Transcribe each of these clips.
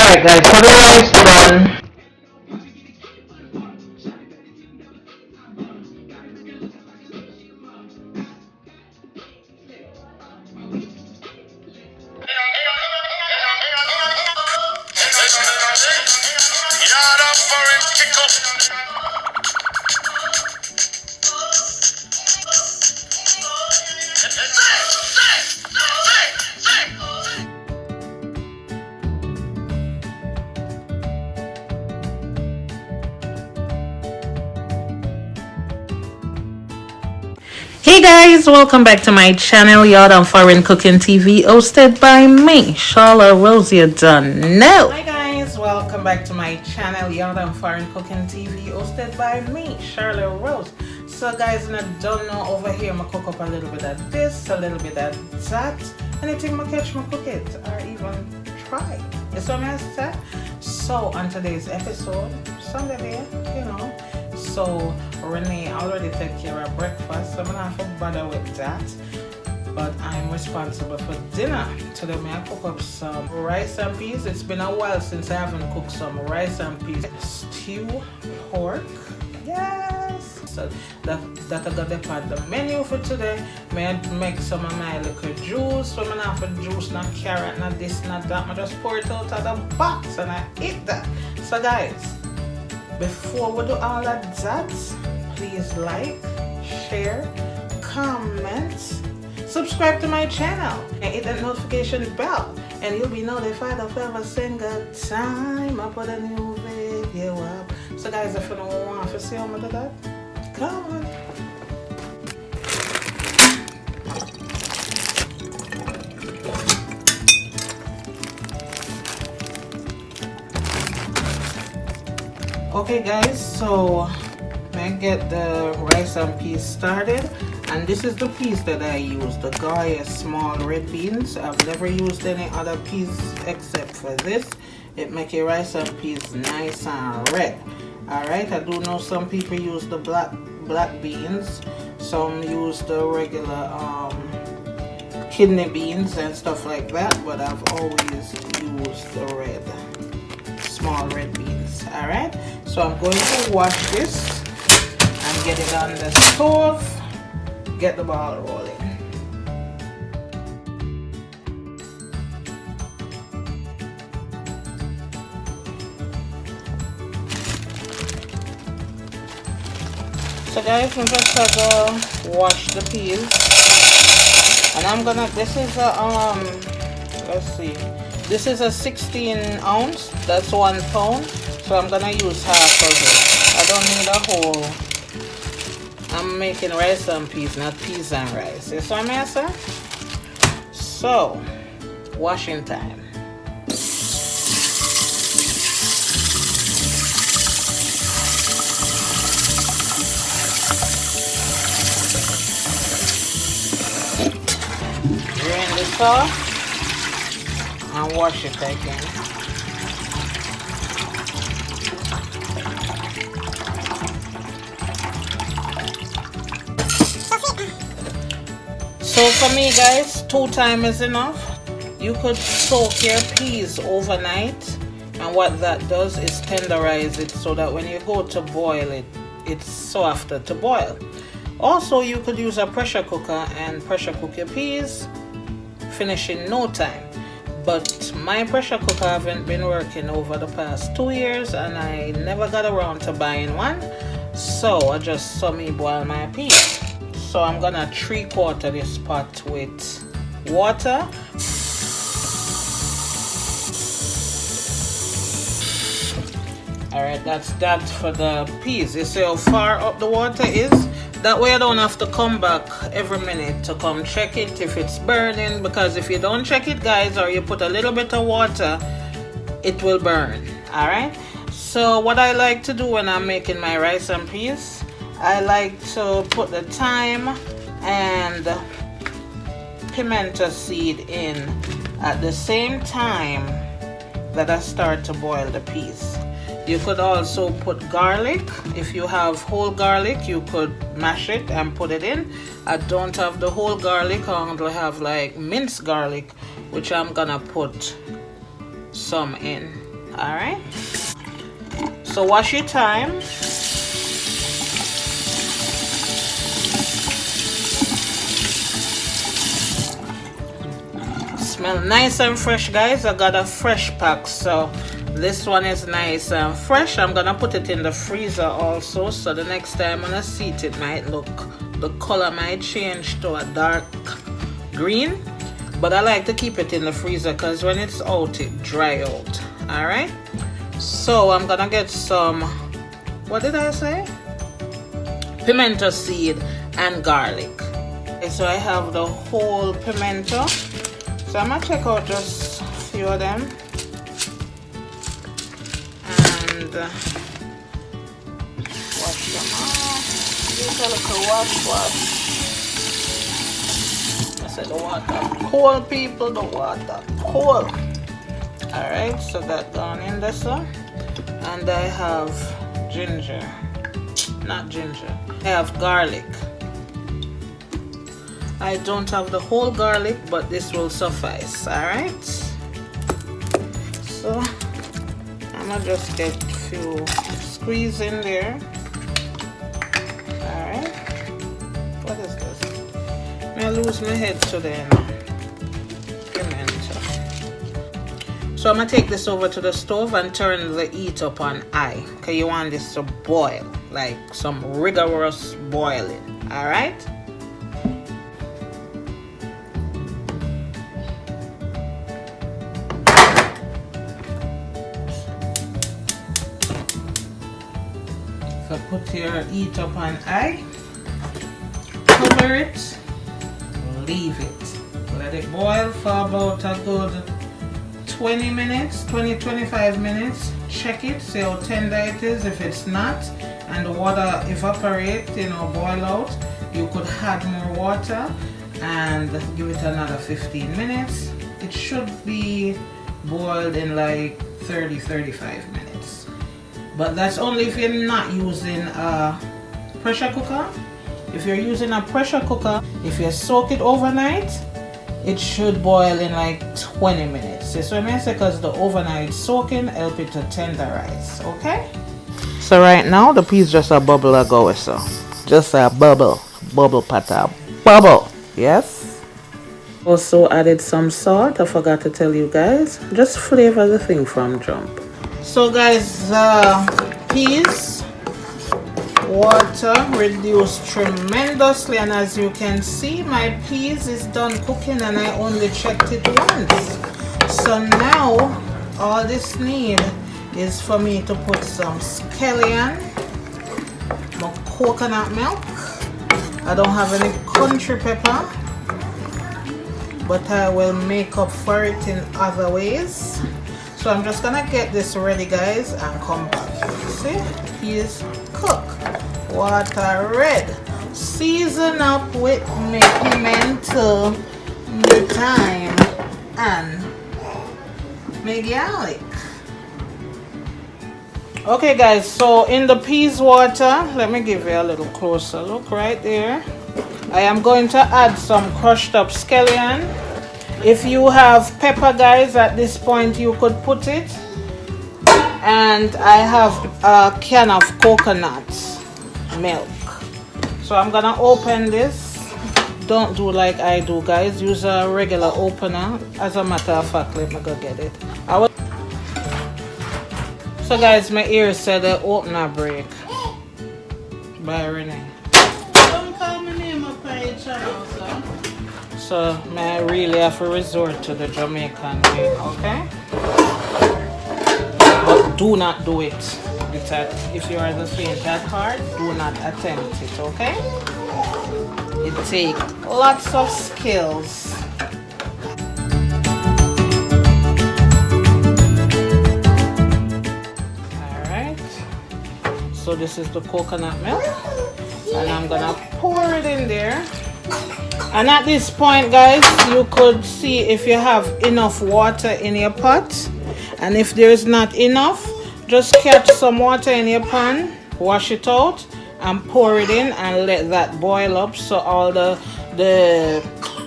Alright guys, so the rice done. Hey guys, welcome back to my channel, Yard on Foreign Cooking TV, hosted by me, Charlotte Rose. You done know. Hi guys, welcome back to my channel, Yard on Foreign Cooking TV, hosted by me, Charlotte Rose. So guys, and I don't know, over here I cook up a little bit of this, a little bit of that, anything I catch me cook it, or even try. You see what I say? So on today's episode, Sunday there, you know. So Renee already take care of breakfast, so I'm not have to bother with that. But I'm responsible for dinner. Today I cook up some rice and peas. It's been a while since I haven't cooked some rice and peas. Stew pork. Yes. So that I got up on the menu for today. May I make some of my little juice. So I'm not have juice, not carrot, not this, not that. I just pour it out of the box and I eat that. So guys, before we do all of that, please like, share, comment, subscribe to my channel, and hit that notification bell, and you'll be notified of every single time I put a new video up. So guys, if you don't want to see how I do that, come on. Okay guys, so I get the rice and peas started, and this is the peas that I use, the Goya small red beans. I've never used any other peas except for this. It makes your rice and peas nice and red. Alright, I do know some people use the black beans, some use the regular kidney beans and stuff like that, but I've always used the small red beans. Alright, so I'm going to wash this and get it on the stove, get the ball rolling. So guys, I'm just gonna wash the peas, and I'm gonna, this is a let's see, this is a 16 ounce, that's 1 pound, so I'm gonna use half of it. I don't need a whole. I'm making rice and peas, not peas and rice. You see what I'm saying? So, washing time. Drain this off and wash it again. So for me guys, 2 times is enough. You could soak your peas overnight, and what that does is tenderize it so that when you go to boil it, it's softer to boil. Also, you could use a pressure cooker and pressure cook your peas, finish in no time. But my pressure cooker haven't been working over the past 2 years, and I never got around to buying one, so I just saw me boil my peas. So I'm gonna 3/4 this pot with water. Alright, that's that for the peas. You see how far up the water is? That way I don't have to come back every minute to come check it if it's burning, because if you don't check it guys, or you put a little bit of water, it will burn. Alright, so what I like to do when I'm making my rice and peas, I like to put the thyme and pimento seed in at the same time that I start to boil the peas. You could also put garlic. If you have whole garlic, you could mash it and put it in. I don't have the whole garlic. I only have like minced garlic, which I'm gonna put some in. All right. So wash your thyme. Smell nice and fresh, guys. I got a fresh pack, so this one is nice and fresh. I'm gonna put it in the freezer also, so the next time when I see it, it might look, the color might change to a dark green, but I like to keep it in the freezer because when it's out, it dry out. All right, so I'm gonna get some, what did I say, pimento seed and garlic. Okay, so I have the whole pimento, so I'm gonna check out just a few of them and wash them off. Use a little wash. I said the water cold, people, the water cold. All right, so that gone in there, so. And I have ginger, not ginger, I have garlic. I don't have the whole garlic, but this will suffice. All right, so I'm gonna just get a few squeeze in there. All right, what is this? I lose my head today now. Pimento. So I'm gonna take this over to the stove and turn the heat up on high. Okay, you want this to boil, like some rigorous boiling. All right. So put your heat up on high, cover it, leave it. Let it boil for about a good 20 minutes, 20-25 minutes. Check it, see how tender it is. If it's not, and the water evaporate, you know, boil out, you could add more water and give it another 15 minutes. It should be boiled in like 30-35 minutes. But that's only if you're not using a pressure cooker. If you're using a pressure cooker, if you soak it overnight, it should boil in like 20 minutes. That's what I say, because the overnight soaking help it to tenderize. Okay? So right now the peas just a bubble ago, so just a bubble pata bubble. Yes. Also added some salt. I forgot to tell you guys. Just flavor the thing from jump. So guys, the peas water reduced tremendously, and as you can see, my peas is done cooking and I only checked it once. So now all this need is for me to put some scallion, my coconut milk. I don't have any country pepper, but I will make up for it in other ways. So I'm just gonna get this ready, guys, and come back. See, peas cook, water red, season up with my pimento, my thyme, and my garlic. Okay guys, so in the peas water, let me give you a little closer look right there. I am going to add some crushed up scallion. If you have pepper, guys, at this point you could put it. And I have a can of coconut milk. So I'm gonna open this. Don't do like I do, guys. Use a regular opener. As a matter of fact, let me go get it. So guys, my ear said the opener break by Renee. Don't call my name up on your channel, sir. So I really have to resort to the Jamaican way, okay? But do not do it. If you are the faint at heart, do not attempt it, okay? It takes lots of skills. Alright. So this is the coconut milk. And I'm gonna pour it in there. And at this point, guys, you could see if you have enough water in your pot. And if there's not enough, just catch some water in your pan, wash it out, and pour it in and let that boil up, so all the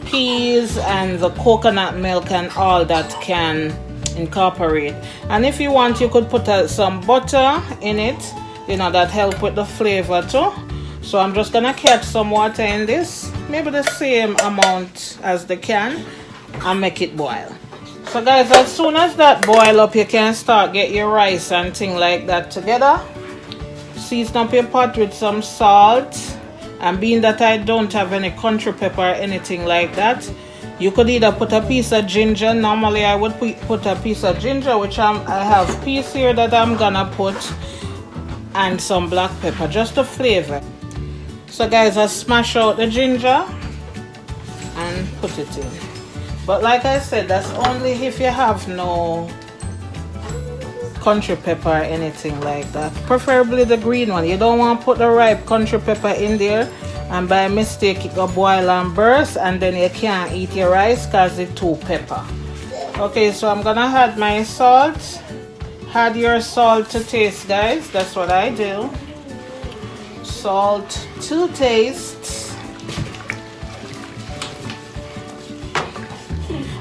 peas and the coconut milk and all that can incorporate. And if you want, you could put some butter in it, you know, that help with the flavor too. So I'm just gonna catch some water in this, maybe the same amount as the can, and make it boil. So guys, as soon as that boil up, you can start get your rice and thing like that together. Season up your pot with some salt, and being that I don't have any country pepper or anything like that, you could either put a piece of ginger. Normally I would put a piece of ginger, which I have a piece here that I'm gonna put, and some black pepper, just to flavor. So guys, I smash out the ginger and put it in. But like I said, that's only if you have no country pepper or anything like that, preferably the green one. You don't want to put the ripe country pepper in there and by mistake it go boil and burst, and then you can't eat your rice because it's too pepper. Okay, so I'm gonna add my salt. Add your salt to taste, guys. That's what I do. Salt to taste.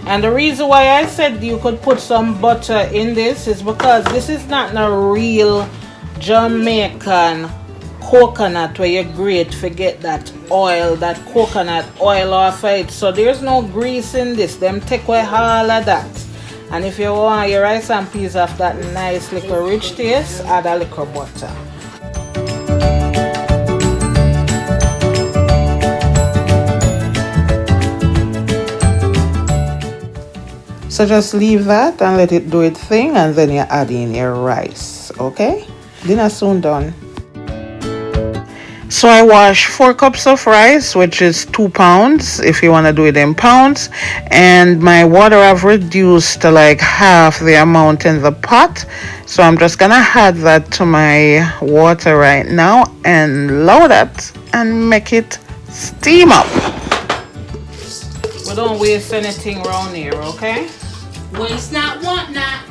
And the reason why I said you could put some butter in this is because this is not a real Jamaican coconut where you grate, forget that oil, that coconut oil off of it. So there's no grease in this. Them take away all of that. And if you want your rice and peas have that nice little rich taste, add a little butter. So just leave that and let it do its thing, and then you add in your rice. Okay, dinner soon done. So I wash 4 cups of rice, which is 2 pounds if you want to do it in pounds, and my water I've reduced to like half the amount in the pot. So I'm just gonna add that to my water right now and load it and make it steam up. We don't waste anything around here, okay? Waste not, want not.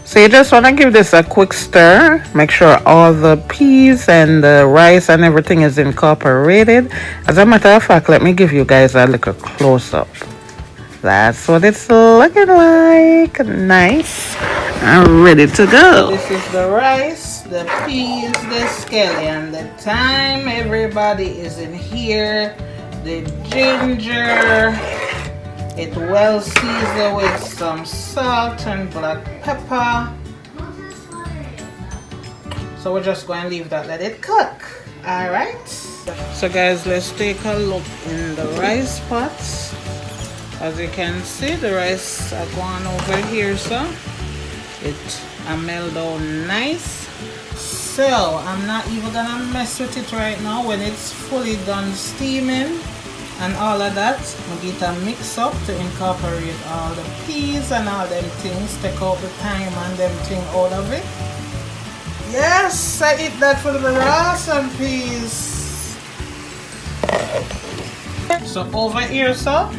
So you just want to give this a quick stir. Make sure all the peas and the rice and everything is incorporated. As a matter of fact, let me give you guys a little close-up. That's what it's looking like. Nice and ready to go. This is the rice, the peas, the scallion. The thyme, everybody is in here. The ginger. It well seasoned with some salt and black pepper. So we're just going to leave that, let it cook. Alright. So guys, let's take a look in the rice pots. As you can see, the rice are going over here, so it melt down nice. So I'm not even gonna mess with it right now. When it's fully done steaming and all of that, I get a mix up to incorporate all the peas and all them things, take out the thyme and them thing out of it. Yes, I eat that for the rice and peas. So over here, so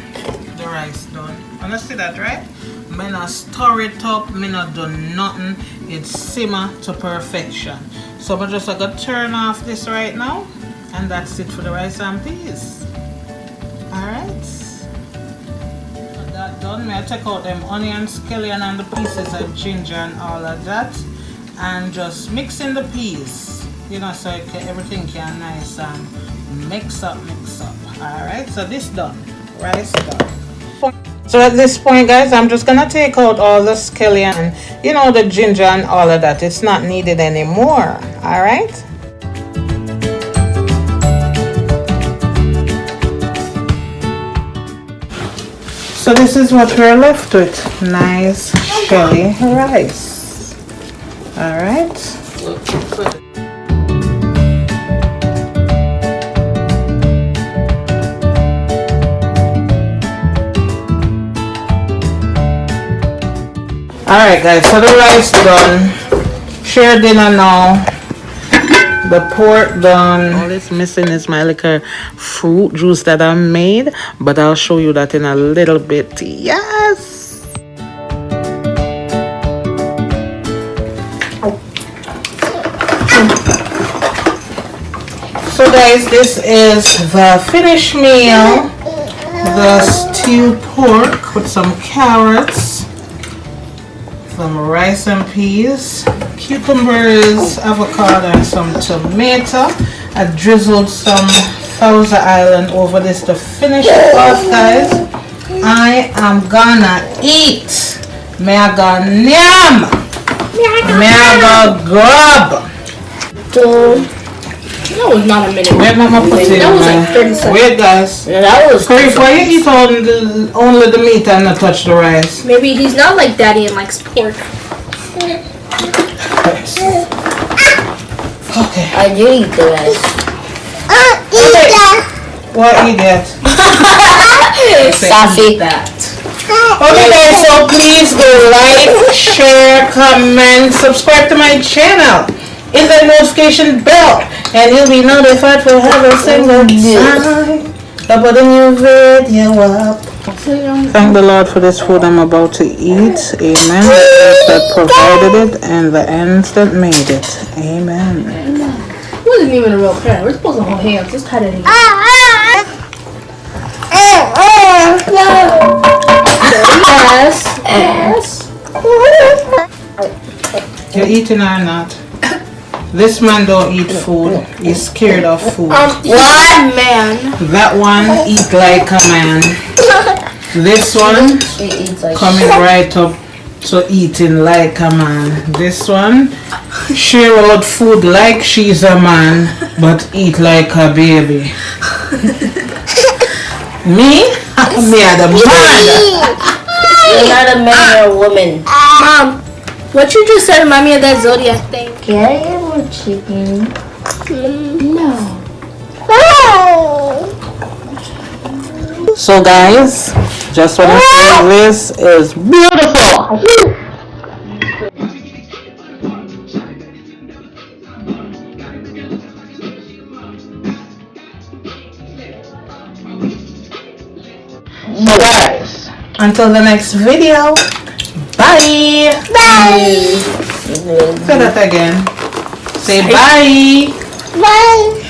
the rice done. You see that, right? Me not stir it up, me not do nothing. It simmer to perfection. So I'm just gonna turn off this right now, and that's it for the rice and peas. Alright, that done. May I take out them onions, scallion and the pieces of ginger and all of that, and just mix in the peas, you know, so everything can nice and mix up. Alright, so this done, rice done. So at this point, guys, I'm just gonna take out all the scallion and, you know, the ginger and all of that. It's not needed anymore. Alright. So this is what we're left with. Nice shelly rice. Alright. Alright guys, so the rice done. Share dinner now. The pork done. All it's missing is my little fruit juice that I made, but I'll show you that in a little bit. Yes. So guys, this is the finished meal. the stewed pork with some carrots, some rice and peas, cucumbers, avocado, and some tomato. I drizzled some Thousand Island over this to finish it off, guys. I am gonna eat. May I go nyam? May I go grub? That was not a minute. Where mama put it? That was like 30 seconds. Wait, guys. Yeah, that was. Corey, why you eat only the meat and not touch the rice? Maybe he's not like daddy and likes pork. Okay. I do eat the rice. Okay. What idiot? Sassy. Okay, guys, so please go like, share, comment, subscribe to my channel, hit the notification bell, and you'll be notified for every single time I put a new video up. Thank the Lord for this food I'm about to eat. Amen. The earth that provided it and the ends that made it. Amen. It wasn't even a real parent. We're supposed to hold hands. Just cut it in. Yes. You're eating or not? This man don't eat food. He's scared of food. What man? That one eat like a man. This one coming right up to eating like a man. This one share out food like she's a man, but eat like a baby. Me? Me are the man. You're not a man, you're a woman. Mom, what you just said remind me of that Zodiac thing. Can I get more chicken? No. So guys, just want to say this is beautiful. So guys, until the next video, bye. Bye. Say that again. Say bye. Bye.